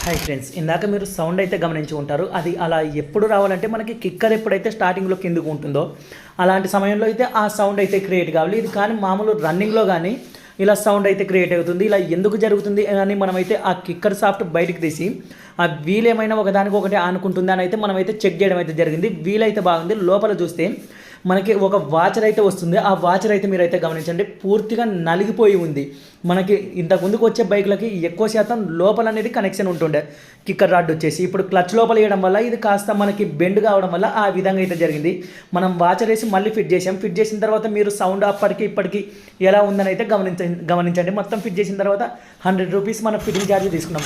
Hi friends, ఇందాక మీరు sound అయితే గమనించి ఉంటారు. అది అలా ఎప్పుడు రావాలంటే మనకి కిక్కర్ ఎప్పుడైతే స్టార్టింగ్లో కిందకు ఉంటుందో అలాంటి సమయంలో అయితే ఆ సౌండ్ అయితే క్రియేట్ కావాలి. ఇది కానీ మామూలు రన్నింగ్లో కానీ ఇలా సౌండ్ అయితే క్రియేట్ అవుతుంది. ఇలా ఎందుకు జరుగుతుంది అని మనమైతే ఆ కిక్కర్ సాఫ్ట్ బయటకు తీసి ఆ వీల్ ఏమైనా ఒకదానికి ఒకటి ఆనుకుంటుంది అని అయితే మనమైతే చెక్ చేయడం అయితే జరిగింది. వీల్ అయితే బాగుంది. లోపల చూస్తే మనకి ఒక వాచర్ అయితే వస్తుంది. ఆ వాచర్ అయితే మీరైతే గమనించండి, పూర్తిగా నలిగిపోయి ఉంది. మనకి ఇంతకు ముందుకు వచ్చే బైక్లకి ఎక్కువ శాతం లోపల అనేది కనెక్షన్ ఉంటుండే కిక్కర్ రాడ్ వచ్చేసి. ఇప్పుడు క్లచ్ లోపల వేయడం వల్ల ఇది కాస్త మనకి బెండ్ కావడం వల్ల ఆ విధంగా అయితే జరిగింది. మనం వాచర్ వేసి మళ్ళీ ఫిట్ చేసాం. ఫిట్ చేసిన తర్వాత మీరు సౌండ్ అప్పటికి ఇప్పటికి ఎలా ఉందని అయితే గమనించండి. మొత్తం ఫిట్ చేసిన తర్వాత 100 రూపీస్ మనం ఫిట్టింగ్ ఛార్జ్ తీసుకున్నాం.